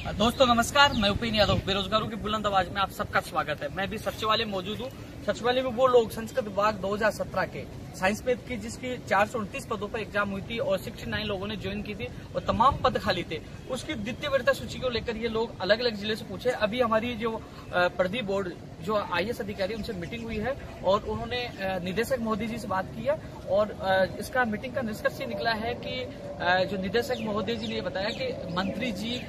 दोस्तों नमस्कार, मैं उपेन यादव बेरोजगारों की बुलंद आवाज में आप सबका स्वागत है। मैं भी सचिवालय में मौजूद हूँ। सचिवालय में वो लोग संस्कृत विभाग 2017 के साइंस में की जिसकी 429 पदों पर एग्जाम हुई थी और 69 लोगों ने ज्वाइन की थी और तमाम पद खाली थे। उसकी द्वितीय वरीयता सूची को लेकर ये लोग अलग अलग जिले से पूछे। अभी हमारी जो प्रदीप बोर्ड जो IAS अधिकारी उनसे मीटिंग हुई है और उन्होंने निदेशक महोदय जी से बात की है और इसका मीटिंग का निष्कर्ष ये निकला है कि जो निदेशक महोदय जी ने ये बताया कि मंत्री जी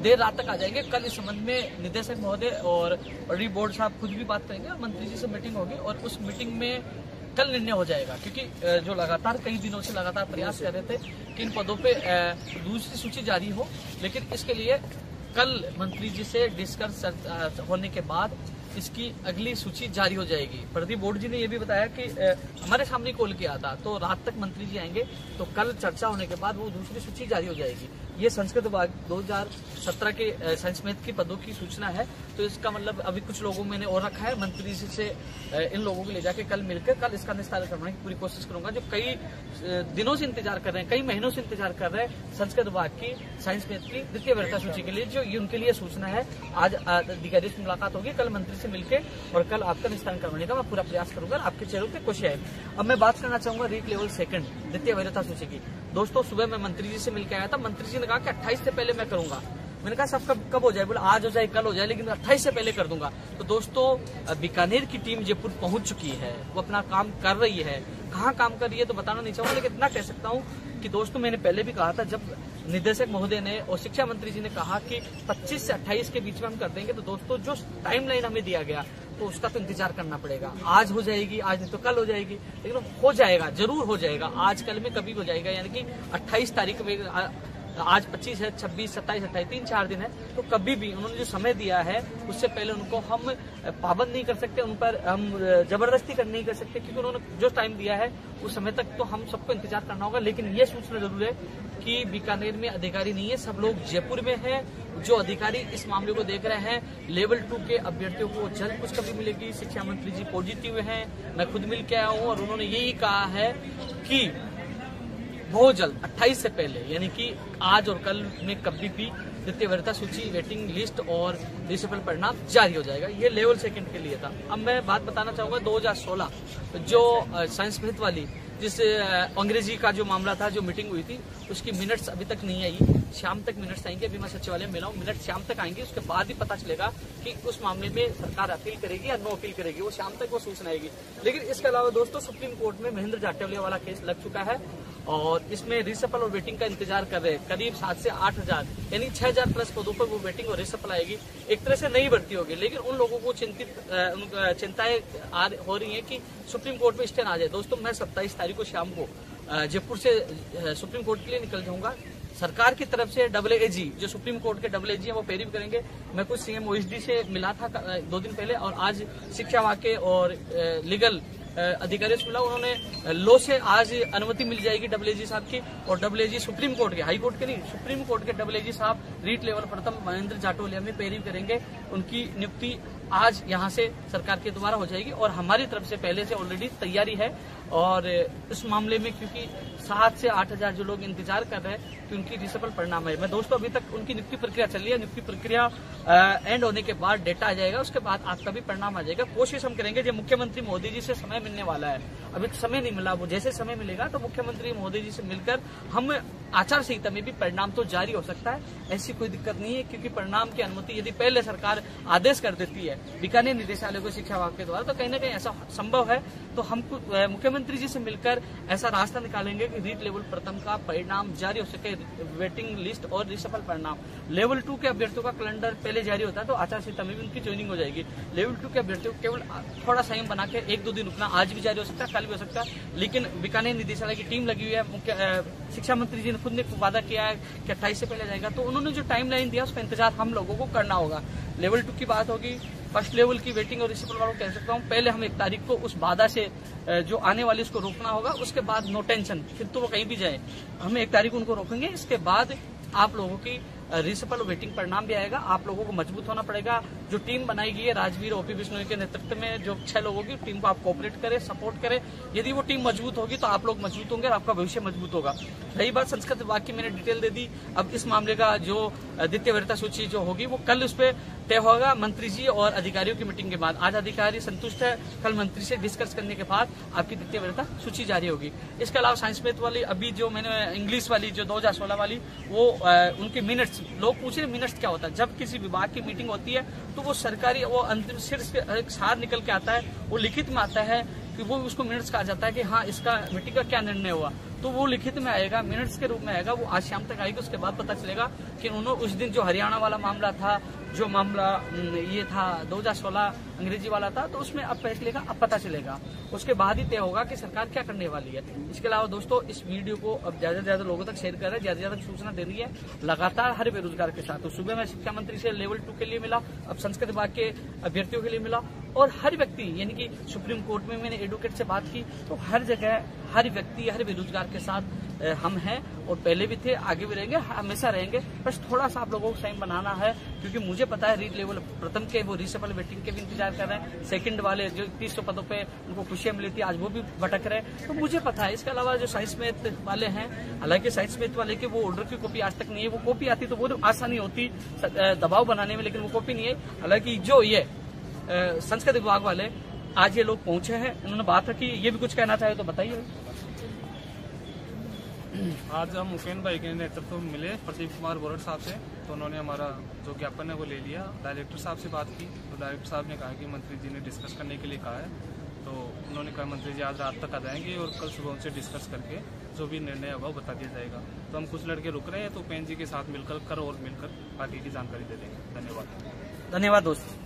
देर रात तक आ जाएंगे। कल इस संबंध में निदेशक महोदय और प्रदीप बोर्ड साहब खुद भी बात करेंगे और मंत्री जी से मीटिंग होगी और उस मीटिंग में कल निर्णय हो जाएगा, क्योंकि जो लगातार कई दिनों से लगातार प्रयास कर रहे थे कि इन पदों पे दूसरी सूची जारी हो, लेकिन इसके लिए कल मंत्री जी से डिस्कस होने के बाद इसकी अगली सूची जारी हो जाएगी। प्रदीप बोर्ड जी ने यह भी बताया कि हमारे सामने कॉल किया था तो रात तक मंत्री जी आएंगे, तो कल चर्चा होने के बाद वो दूसरी सूची जारी हो जाएगी। ये संस्कृत विभाग 2017 के साइंस मैथ की पदों की सूचना है। तो इसका मतलब अभी कुछ लोगों मैंने और रखा है, मंत्री जी से इन लोगों को ले जाके कल मिलकर कल इसका निस्तारण करवाने की पूरी कोशिश करूंगा। जो कई दिनों से इंतजार कर रहे हैं, कई महीनों से इंतजार कर रहे हैं संस्कृत विभाग की साइंस मैथ की द्वितीय वरीयता सूची के लिए, जो उनके लिए सूचना है। आज अधिकारी से मुलाकात होगी, कल मंत्री से मिलकर और कल आपका निस्तारण करवाने का मैं पूरा प्रयास करूंगा। आपके चेहरों पे खुशी है। अब मैं बात करना चाहूंगा रीट लेवल सेकंड द्वितीय वरीयता सूची की। दोस्तों सुबह मैं मंत्री जी से मिलकर आया था। मंत्री जी ने कहा कि 28 से पहले मैं करूंगा। मैंने कहा सब कब हो जाए? बोला आज हो जाए, कल हो जाए, लेकिन 28 से पहले कर दूंगा। तो दोस्तों बीकानेर की टीम जयपुर पहुंच चुकी है, वो अपना काम कर रही है। कहाँ काम कर रही है तो बताना नहीं चाहूंगा, लेकिन इतना कह सकता हूँ कि दोस्तों मैंने पहले भी कहा था, जब निदेशक महोदय ने और शिक्षा मंत्री जी ने कहा कि 25 से 28 के बीच में हम कर देंगे, तो दोस्तों जो टाइमलाइन हमें दिया गया तो उसका तो इंतजार करना पड़ेगा। आज हो जाएगी, आज नहीं तो कल हो जाएगी, लेकिन हो जाएगा, जरूर हो जाएगा। आज कल में कभी हो जाएगा, यानी कि 28 तारीख में, आज 25 है, 26, 27, 28 3-4 दिन है, तो कभी भी उन्होंने जो समय दिया है उससे पहले उनको हम पाबंद नहीं कर सकते, उन पर हम जबरदस्ती नहीं कर सकते, क्योंकि उन्होंने जो टाइम दिया है उस समय तक तो हम सबको इंतजार करना होगा। लेकिन ये सूचना जरूर है कि बीकानेर में अधिकारी नहीं है, सब लोग जयपुर में हैं। जो अधिकारी इस मामले को देख रहे हैं, लेवल 2 के अभ्यर्थियों को जल्द कुछ कभी मिलेगी। शिक्षा मंत्री जी पॉजिटिव हैं, मैं खुद मिल के आया हूँ और उन्होंने यही कहा है कि बहुत जल्द 28 से पहले, यानी कि आज और कल में कभी भी द्वितीय वरीयता सूची, वेटिंग लिस्ट और रिसफल परिणाम जारी हो जाएगा। ये लेवल सेकंड के लिए था। अब मैं बात बताना चाहूंगा 2016 जो साइंस मैथ वाली जिस अंग्रेजी का जो मामला था, जो मीटिंग हुई थी, उसकी मिनट्स अभी तक नहीं आई। शाम तक मिनट्स आएंगे। अभी मैं सचिवालय में मिला हूँ, मिनट शाम तक आएंगे। उसके बाद ही पता चलेगा कि उस मामले में सरकार अपील करेगी या नो अपील करेगी। वो शाम तक वो सूचना आएगी। लेकिन इसके अलावा दोस्तों सुप्रीम कोर्ट में महेंद्र जाटवलिया वाला केस लग चुका है और इसमें रिसफल और वेटिंग का इंतजार कर रहे हैं करीब 7 से 8 हजार, यानी 6,000 प्लस पदों पर वो वेटिंग और रिसफल आएगी। एक तरह से नई भर्ती होगी, लेकिन उन लोगों को चिंताएं हो रही है कि सुप्रीम कोर्ट में स्टे आ जाए। दोस्तों मैं 27 तारीख को शाम को जयपुर से सुप्रीम कोर्ट के लिए निकल जाऊंगा। सरकार की तरफ से AAG जो सुप्रीम कोर्ट के AAG है वो पैरवी करेंगे। मैं कुछ CM OSD से मिला था 2 दिन पहले और आज शिक्षा विभाग के और लीगल अधिकारियों से मिला। उन्होंने लो से आज अनुमति मिल जाएगी AAG साहब की, और AAG सुप्रीम कोर्ट के, हाई कोर्ट के नहीं, सुप्रीम कोर्ट के AAG साहब रीट लेवल प्रथम महेंद्र जाटवलिया में पैरवी करेंगे। उनकी नियुक्ति आज यहाँ से सरकार के द्वारा हो जाएगी और हमारी तरफ से पहले से ऑलरेडी तैयारी है। और इस मामले में क्योंकि 7 से 8 हजार जो लोग इंतजार कर रहे हैं कि उनकी रिसफल परिणाम है, मैं दोस्तों अभी तक उनकी नियुक्ति प्रक्रिया चल रही है। नियुक्ति प्रक्रिया एंड होने के बाद डेटा आ जाएगा, उसके बाद आपका भी परिणाम आ जाएगा। कोशिश हम करेंगे, जब मुख्यमंत्री मोदी जी से समय मिलने वाला है, अभी समय नहीं मिला, वो जैसे समय मिलेगा तो मुख्यमंत्री मोदी जी से मिलकर हम आचार संहिता में भी परिणाम तो जारी हो सकता है, ऐसी कोई दिक्कत नहीं है। क्योंकि परिणाम की अनुमति यदि पहले सरकार आदेश कर देती है बीकानेर निदेशालय को शिक्षा विभाग के द्वारा, तो कहीं ना कहीं ऐसा संभव है। तो हम मुख्यमंत्री जी से मिलकर ऐसा रास्ता निकालेंगे कि रीट लेवल प्रथम का परिणाम जारी हो सके, वेटिंग लिस्ट और रिसफल परिणाम। लेवल 2 के अभ्यर्थियों का कैलेंडर पहले जारी होता है तो आचार संहिता में भी उनकी ज्वाइनिंग हो जाएगी। लेवल 2 के अभ्यर्थियों को केवल थोड़ा संयम बना के 1-2 दिन रुकना, आज भी जारी हो सकता है, कल भी हो सकता है। लेकिन बीकानेर निदेशालय की टीम लगी हुई है, मुख्य शिक्षा मंत्री जी ने खुद ने वादा किया है कि 28 से पहले जाएगा। तो उन्होंने जो टाइम लाइन दिया उसका इंतजार हम लोगों को करना होगा। लेवल 2 की बात होगी, फर्स्ट लेवल की वेटिंग और रिसफल वालों कह सकता हूँ, पहले हम 1 तारीख को उस बाधा से जो आने वाली उसको रोकना होगा। उसके बाद नो टेंशन, फिर तो वो कहीं भी जाए, हम 1 तारीख को उनको रोकेंगे। इसके बाद आप लोगों की रीसफल वेटिंग परिणाम भी आएगा। आप लोगों को मजबूत होना पड़ेगा। जो टीम बनाई गई है राजवीर ओपी बिश्नोई के नेतृत्व में, जो 6 लोगों की टीम को आप कोऑपरेट करें, सपोर्ट करें। यदि वो टीम मजबूत होगी तो आप लोग मजबूत होंगे और आपका भविष्य मजबूत होगा। रही बात संस्कृत विभाग की, मैंने डिटेल दे दी। अब इस मामले का जो द्वितीय वरीयता सूची जो होगी वो कल उस पर तय होगा मंत्री जी और अधिकारियों की मीटिंग के बाद। आज अधिकारी संतुष्ट है, कल मंत्री से डिस्कस करने के बाद आपकी द्वितीय वरीयता सूची जारी होगी। इसके अलावा साइंस मैथ वाली, अभी जो मैंने इंग्लिश वाली जो 2016 वाली, वो उनके मिनट्स, लोग पूछ रहे मिनट्स क्या होता है। जब किसी विभाग की मीटिंग होती है तो वो सरकारी, वो अंतिम शीर्ष एक सार निकल के आता है, वो लिखित में आता है कि वो उसको मिनट्स कहा जाता है कि हाँ इसका मीटिंग का क्या निर्णय हुआ। तो वो लिखित में आएगा, मिनट्स के रूप में आएगा। वो आज शाम तक आएगी। उसके बाद पता चलेगा कि उन्होंने उस दिन जो हरियाणा वाला मामला था, जो मामला ये था 2016 अंग्रेजी वाला था, तो उसमें अब फैसले का अब पता चलेगा। उसके बाद ही तय होगा कि सरकार क्या करने वाली है। इसके अलावा दोस्तों, इस वीडियो को अब ज्यादा से ज्यादा लोगों तक शेयर कर रहे हैं, ज्यादा से ज्यादा सूचना दे रही है लगातार हर बेरोजगार के साथ। तो सुबह मैं शिक्षा मंत्री से लेवल 2 के लिए मिला, अब संस्कृत विभाग के अभ्यर्थियों के लिए मिला, और हर व्यक्ति, यानी कि सुप्रीम कोर्ट में मैंने एडवोकेट से बात की, तो हर जगह हर व्यक्ति, हर बेरोजगार के साथ हम हैं और पहले भी थे, आगे भी रहेंगे, हमेशा रहेंगे। बस थोड़ा सा आप लोगों को टाइम बनाना है, क्योंकि मुझे पता है रीड लेवल प्रथम के वो रीसफल वेटिंग के भी इंतजार कर रहे हैं। सेकंड वाले जो 3100 पदों पे उनको खुशियां मिली थी, आज वो भी भटक रहे हैं, तो मुझे पता है। इसके अलावा जो साइंस मैथ वाले हैं, हालांकि साइंस मैथ वाले के वो ऑर्डर की कॉपी आज तक नहीं है। वो कॉपी आती तो वो आसानी होती दबाव बनाने में, लेकिन वो कॉपी नहीं है। हालांकि जो ये संस्कृत विभाग वाले आज ये लोग पहुंचे हैं, उन्होंने बात रखी। ये भी कुछ कहना चाहे तो बताइए। आज हम मुकेन भाई के नेतृत्व में मिले प्रदीप कुमार बोरट साहब से, तो उन्होंने हमारा जो ज्ञापन है वो ले लिया। डायरेक्टर साहब से बात की तो डायरेक्टर साहब ने कहा कि मंत्री जी ने डिस्कस करने के लिए कहा है। तो उन्होंने कहा मंत्री जी आज रात तक आ जाएंगे और कल सुबह उनसे डिस्कस करके जो भी निर्णय होगा वो बता दिया जाएगा। तो हम कुछ लड़के रुक रहे हैं, तो पेन जी के साथ मिलकर और मिलकर आगे की जानकारी दे देंगे। धन्यवाद। धन्यवाद दोस्त।